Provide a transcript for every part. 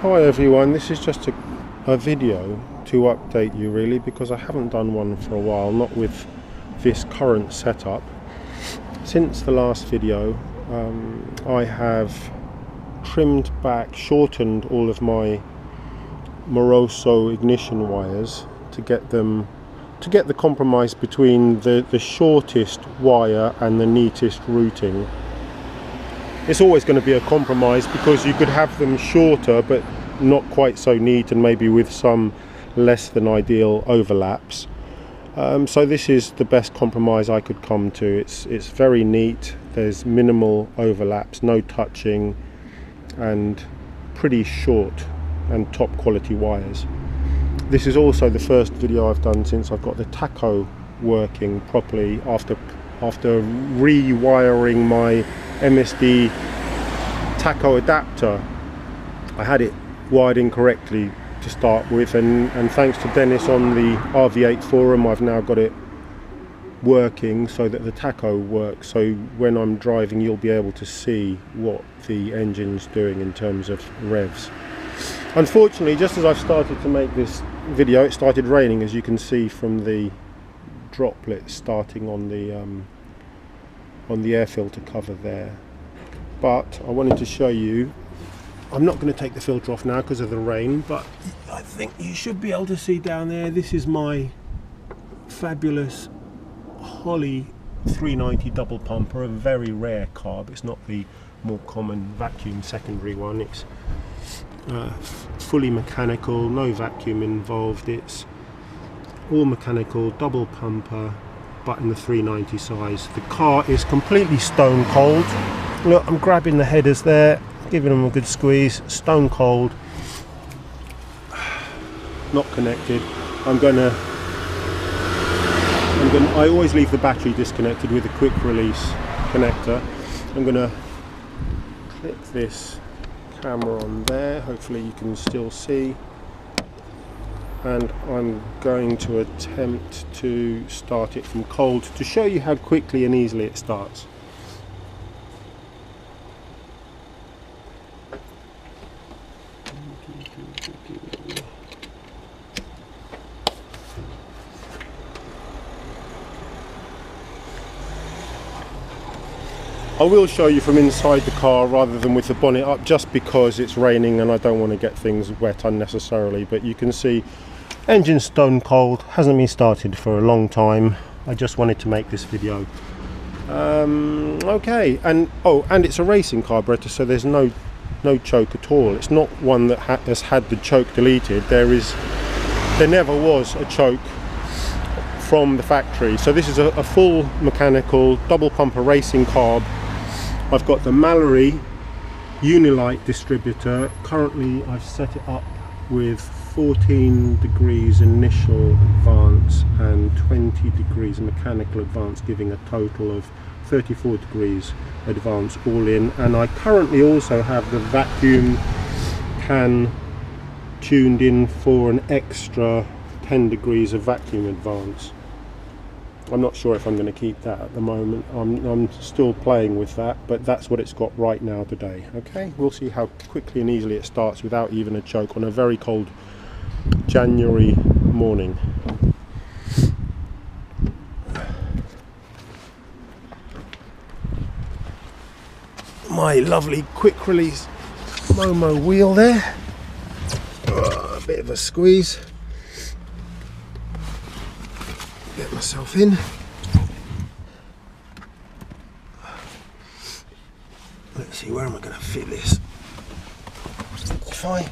Hi everyone, this is just a video to update you really, because I haven't done one for a while, not with this current setup. Since the last video I have trimmed back, shortened all of my Moroso ignition wires to get the compromise between the shortest wire and the neatest routing. It's always going to be a compromise because you could have them shorter but not quite so neat, and maybe with some less than ideal overlaps. So this is the best compromise I could come to. It's very neat, there's minimal overlaps, no touching, and pretty short and top quality wires. This is also the first video I've done since I've got the tacho working properly after rewiring my MSD tacho adapter. I had it wired incorrectly to start with, and thanks to Dennis on the V8 forum, I've now got it working so that the tacho works, so when I'm driving you'll be able to see what the engine's doing in terms of revs. Unfortunately, just as I've started to make this video, it started raining, as you can see from the droplets starting on the air filter cover there. But I wanted to show you, I'm not going to take the filter off now because of the rain, but I think you should be able to see down there, this is my fabulous Holley 390 double pumper, a very rare carb. It's not the more common vacuum secondary one. It's fully mechanical, no vacuum involved. It's all mechanical, double pumper, but in the 390 size. The car is completely stone cold. Look, I'm grabbing the headers there, giving them a good squeeze. Stone cold, not connected. I always leave the battery disconnected with a quick release connector. I'm gonna click this camera on there, hopefully you can still see, and I'm going to attempt to start it from cold to show you how quickly and easily it starts. I will show you from inside the car rather than with the bonnet up, just because it's raining and I don't want to get things wet unnecessarily. But you can see engine stone cold, hasn't been started for a long time. I just wanted to make this video. Okay, and it's a racing carburetor, so there's no choke at all. It's not one that has had the choke deleted. There never was a choke from the factory. So this is a full mechanical double pumper racing carb. I've got the Mallory Unilight distributor. Currently I've set it up with 14 degrees initial advance and 20 degrees mechanical advance, giving a total of 34 degrees advance all in. And I currently also have the vacuum can tuned in for an extra 10 degrees of vacuum advance. I'm not sure if I'm going to keep that at the moment. I'm still playing with that, but that's what it's got right now today. Okay, we'll see how quickly and easily it starts without even a choke on a very cold January morning. My lovely quick release Momo wheel there. A bit of a squeeze. Get myself in. Let's see, where am I going to fit this? If I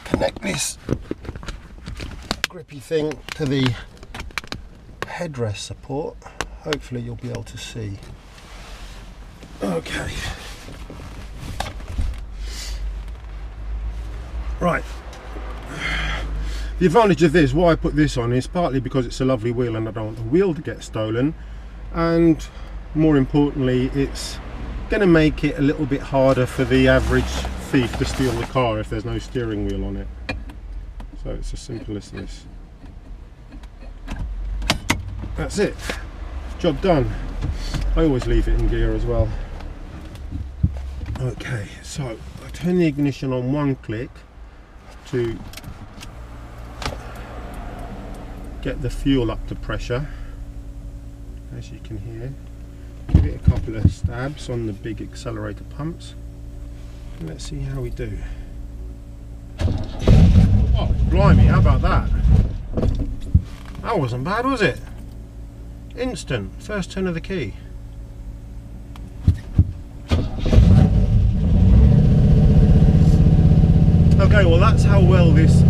connect this grippy thing to the headrest support, hopefully you'll be able to see. Okay. Right. The advantage of this, why I put this on, is partly because it's a lovely wheel and I don't want the wheel to get stolen, and more importantly it's going to make it a little bit harder for the average thief to steal the car if there's no steering wheel on it. So it's as simple as this. That's it, job done. I always leave it in gear as well. Okay, so I turn the ignition on one click, to get the fuel up to pressure, as you can hear. Give it a couple of stabs on the big accelerator pumps, and let's see how we do. Oh, blimey, how about that? That wasn't bad, was it? Instant, first turn of the key. Okay, well that's how well this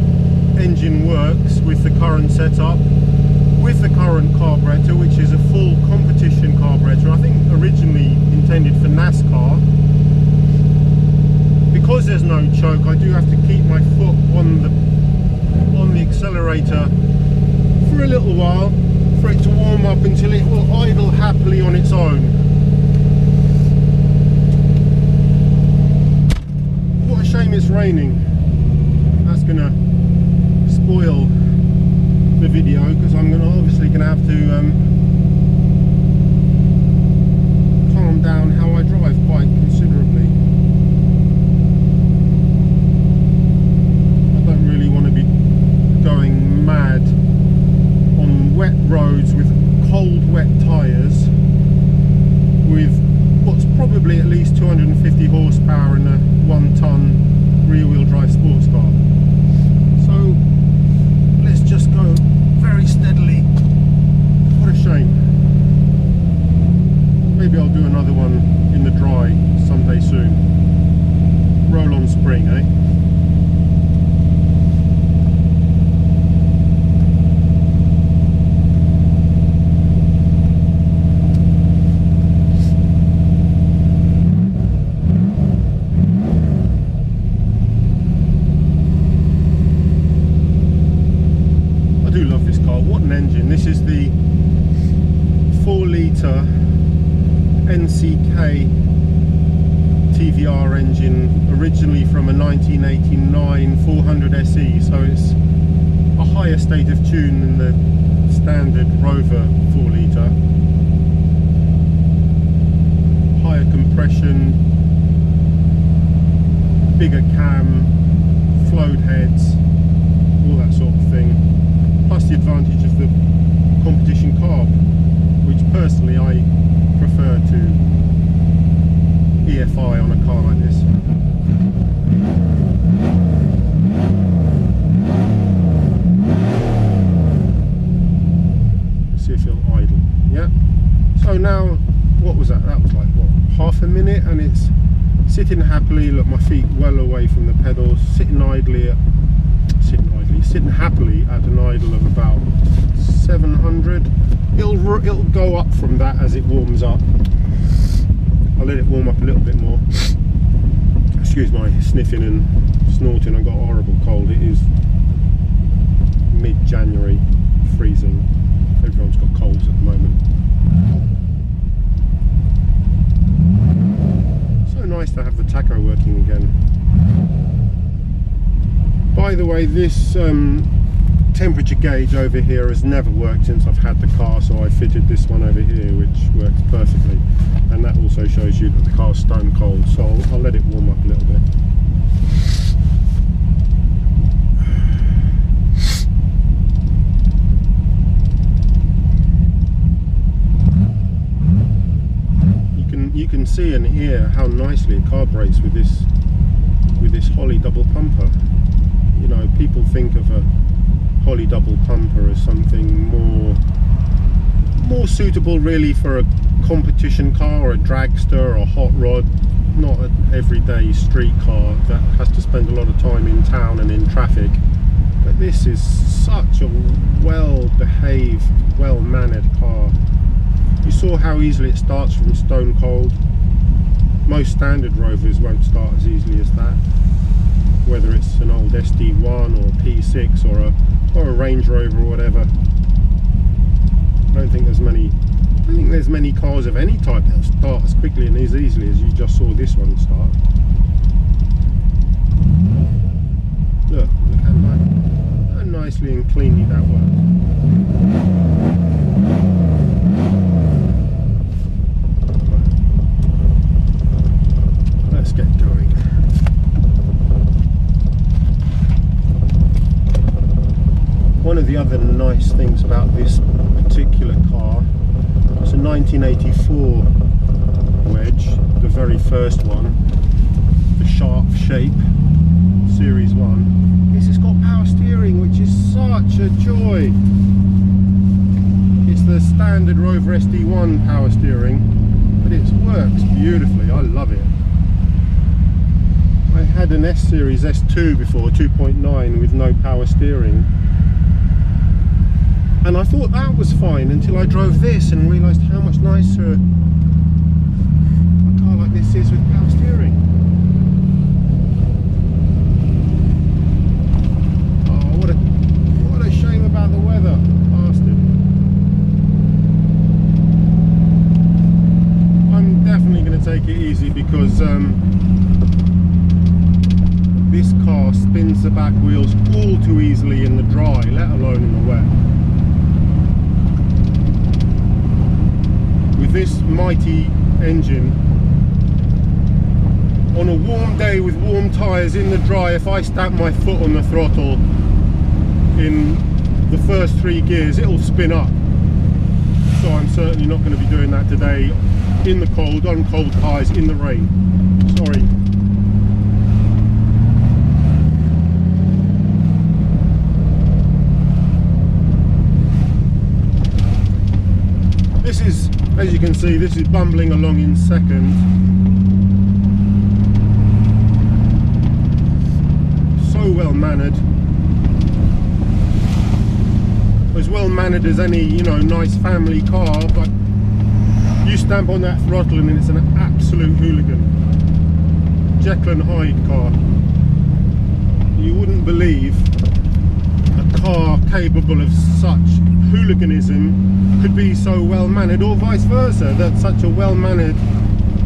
engine works with the current setup, with the current carburetor, which is a full competition carburetor, I think originally intended for NASCAR. Because there's no choke, I do have to keep my foot on the accelerator for a little while for it to warm up until it will idle happily on its own. What a shame it's raining. That's gonna spoil the video because I'm obviously gonna have to calm down how I drive quite considerably. I don't really want to be going mad on wet roads with cold wet tyres with what's probably at least 250 horsepower in a 1-ton rear-wheel drive sports car. So let's just go very steadily. What a shame. Maybe I'll do another one in the dry someday soon. Roll on spring, eh? This is the 4-litre NCK TVR engine, originally from a 1989 400 SE, so it's a higher state of tune than the standard Rover 4-litre. Higher compression, bigger cam, flowed heads, all that sort of thing. Plus the advantage of the competition carb, which personally I prefer to EFI on a car like this. Let's see if it'll idle. Yeah. So now, what was that? That was like, what, half a minute, and it's sitting happily. Look, my feet well away from the pedals, sitting happily at an idle of about 700. It'll go up from that as it warms up. I'll let it warm up a little bit more. Excuse my sniffing and snorting, I got a horrible cold. It is mid-January, freezing. Everyone's got colds at the moment. So nice to have the tacho working again. By the way, this temperature gauge over here has never worked since I've had the car, so I fitted this one over here, which works perfectly, and that also shows you that the car's stone cold, so I'll let it warm up a little bit. You can see and hear how nicely it carburates with this Holley double pumper. You know, people think of a Holley double pumper as something more suitable really for a competition car or a dragster or a hot rod, not an everyday street car that has to spend a lot of time in town and in traffic. But this is such a well-behaved, well-mannered car. You saw how easily it starts from stone cold. Most standard Rovers won't start as easily as that, whether it's an old SD1 or P6 or a Range Rover or whatever. I don't think there's many cars of any type that start as quickly and as easily as you just saw this one start. Look how nicely and cleanly that works. Let's get going. One of the other nice things about this particular car, it's a 1984 Wedge, the very first one, the sharp shape, Series 1, is it's got power steering, which is such a joy. It's the standard Rover SD1 power steering, but it works beautifully. I love it. I had an S-Series S2 before, 2.9, with no power steering, and I thought that was fine until I drove this and realised how much nicer a car like this is with power steering. Oh, what a shame about the weather, bastard. I'm definitely going to take it easy because this car spins the back wheels all too easily in the dry, let alone in the wet. With this mighty engine, on a warm day with warm tyres in the dry, if I stamp my foot on the throttle in the first 3 gears, it'll spin up. So I'm certainly not going to be doing that today in the cold, on cold tyres, in the rain. Sorry. This is, as you can see, this is bumbling along in second. So well mannered. As well mannered as any, you know, nice family car, but you stamp on that throttle and it's an absolute hooligan. Jekyll and Hyde car. You wouldn't believe a car capable of such hooliganism could be so well mannered, or vice versa, that such a well mannered,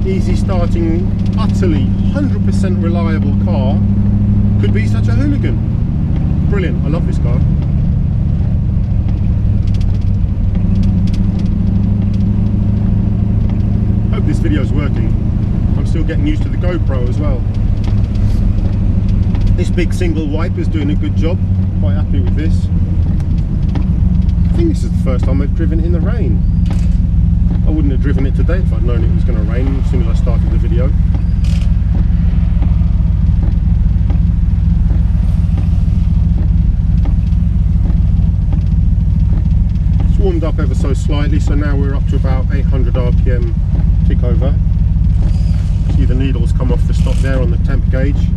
easy starting, utterly 100% reliable car could be such a hooligan. Brilliant, I love this car. Hope this video is working. I'm still getting used to the GoPro as well. This big single wiper is doing a good job. Quite happy with this. I think this is the first time I've driven it in the rain. I wouldn't have driven it today if I'd known it was going to rain as soon as I started the video. It's warmed up ever so slightly, so now we're up to about 800 RPM tick over. See the needles come off the stop there on the temp gauge.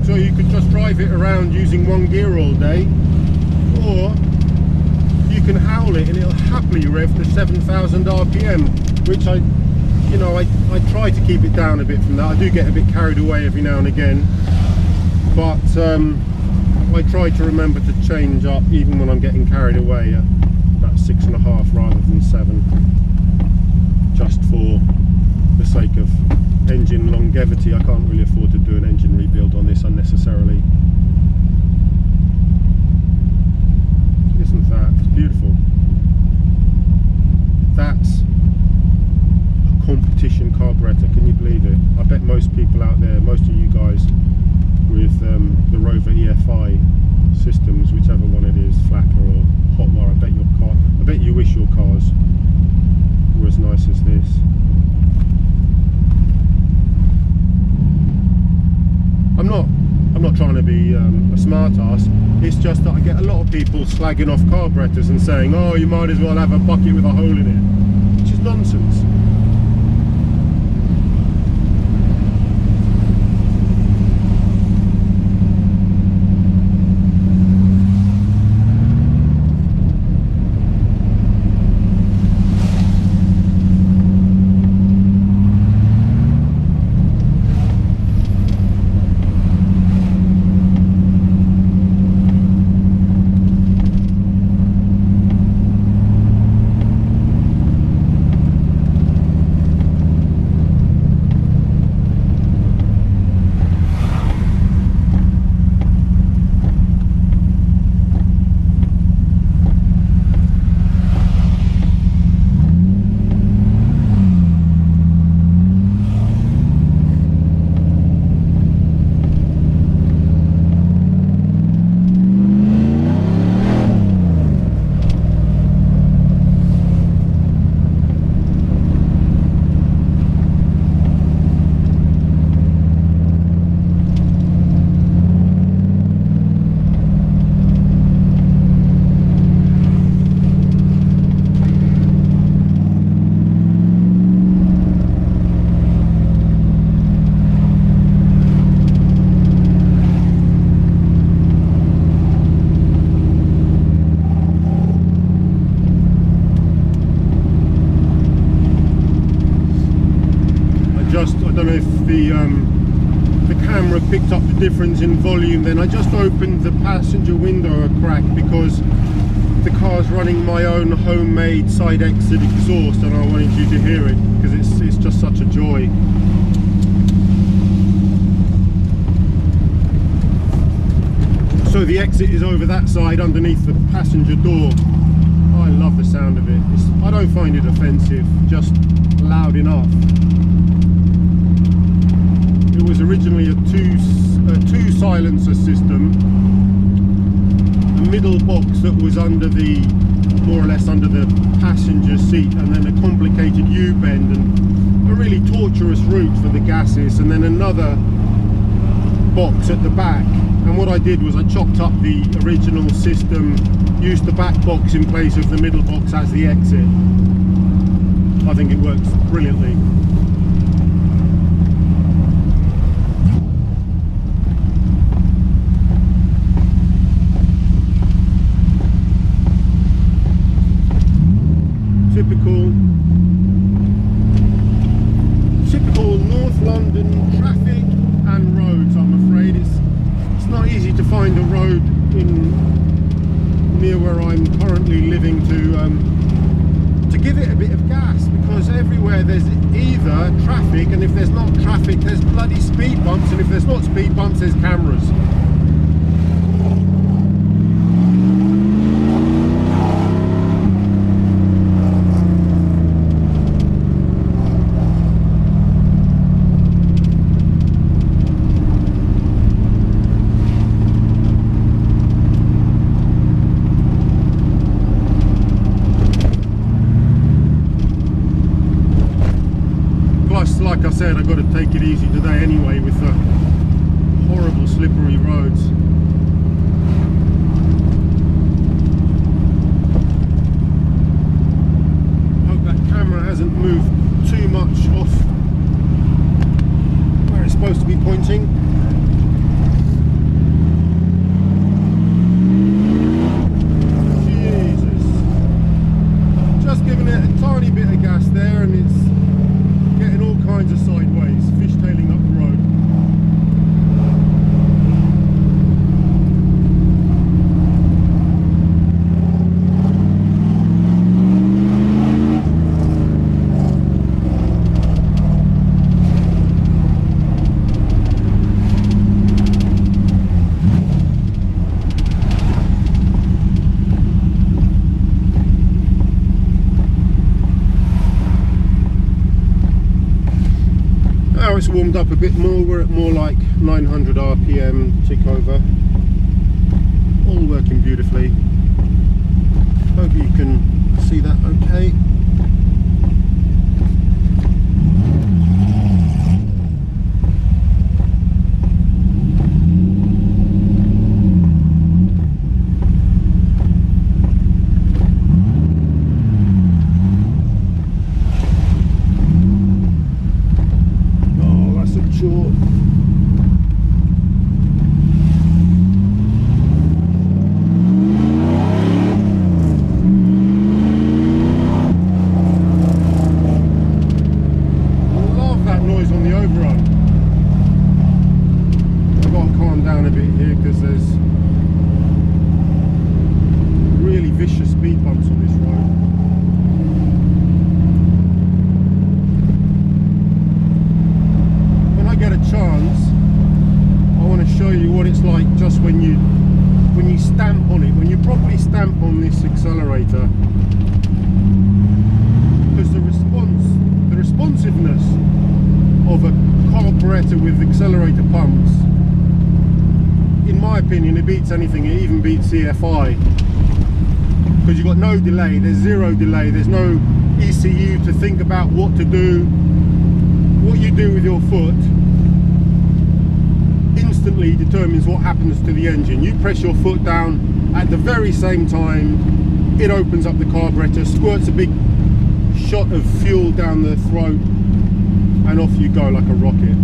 So you could just drive it around using one gear all day, or you can howl it and it'll happily rev to 7,000 RPM, which I try to keep it down a bit from that. I do get a bit carried away every now and again, but I try to remember to change up even when I'm getting carried away at about 6.5 rather than 7, just for the sake of engine longevity. I can't really afford to do an engine rebuild on this unnecessarily. Listen to that, it's beautiful. That's a competition carburetor, can you believe it? I bet most people out there, most of you guys with the Rover EFI systems, whichever one it is, Flacker or Hotwire, I bet you wish your cars were as nice as this. I'm not trying to be a smart ass. It's just that I get a lot of people slagging off carburetors and saying, oh, you might as well have a bucket with a hole in it, which is nonsense. difference in volume then. I just opened the passenger window a crack because the car's running my own homemade side exit exhaust, and I wanted you to hear it because it's just such a joy. So the exit is over that side underneath the passenger door. Oh, I love the sound of it. I don't find it offensive, just loud enough. It was originally a two silencer system. A middle box that was under the, more or less under the passenger seat, and then a complicated U-bend and a really torturous route for the gases, and then another box at the back. And what I did was I chopped up the original system, used the back box in place of the middle box as the exit. I think it works brilliantly. Typical North London traffic and roads, I'm afraid. It's not easy to find a road near where I'm currently living to give it a bit of gas, because everywhere there's either traffic, and if there's not traffic there's bloody speed bumps, and if there's not speed bumps there's cameras. Like I said, I've got to take it easy today anyway with the horrible slippery roads. Hope that camera hasn't moved too much off where it's supposed to be pointing. Jesus. Just giving it a tiny bit of gas there and it's getting all kinds of sideways, fishtailing up the road. It's warmed up a bit more, we're at more like 900 RPM tick over. All working beautifully. Hope you can see that okay. When you stamp on it, when you properly stamp on this accelerator, because the responsiveness of a carburetor with accelerator pumps, in my opinion, it beats anything. It even beats CFI, because you've got no delay, there's zero delay, there's no ECU to think about what to do. What you do with your foot instantly determines what happens to the engine. You press your foot down, at the very same time it opens up the carburetor, squirts a big shot of fuel down the throat, and off you go like a rocket.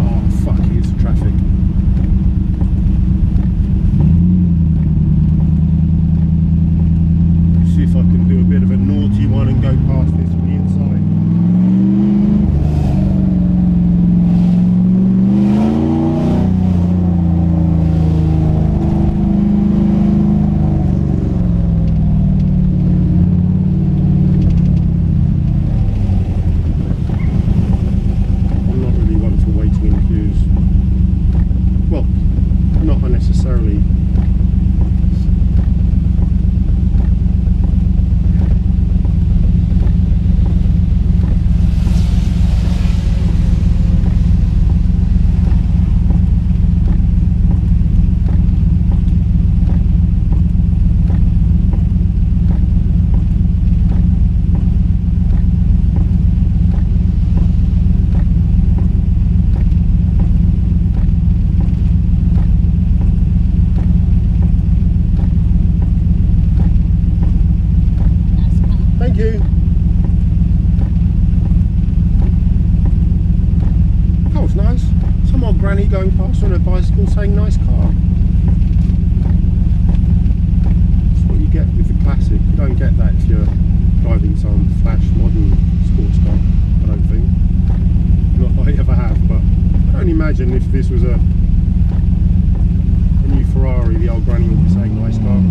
Oh fuck, it's traffic. See if I can do a bit of a naughty one and go past this from the inside. thank you. That was nice. Some old granny going past on a bicycle saying nice car. That's what you get with the classic. You don't get that if you're driving some flash modern sports car, I don't think. Not that I ever have, but I don't imagine if this was a new Ferrari, the old granny would be saying nice car.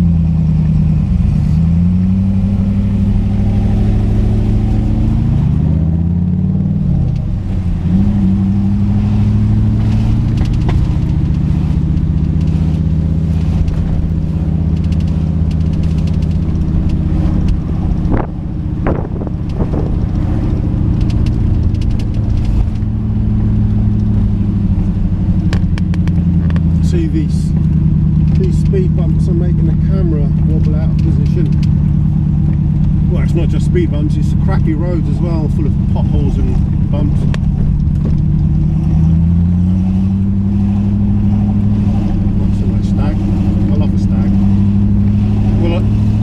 See these speed bumps are making the camera wobble out of position. Well, it's not just speed bumps, it's crappy roads as well, full of potholes and bumps. Not so much stag. I love a stag. Well,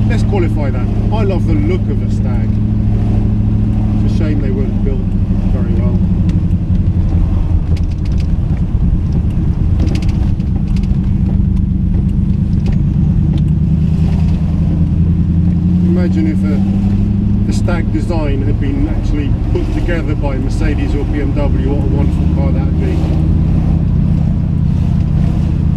let's qualify that. I love the look of a stag. It's a shame they weren't built very well. Imagine if the stag design had been actually put together by Mercedes or BMW, what a wonderful car that would be.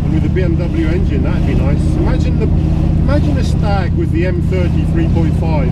And with the BMW engine, that'd be nice. Imagine a stag with the M30 3.5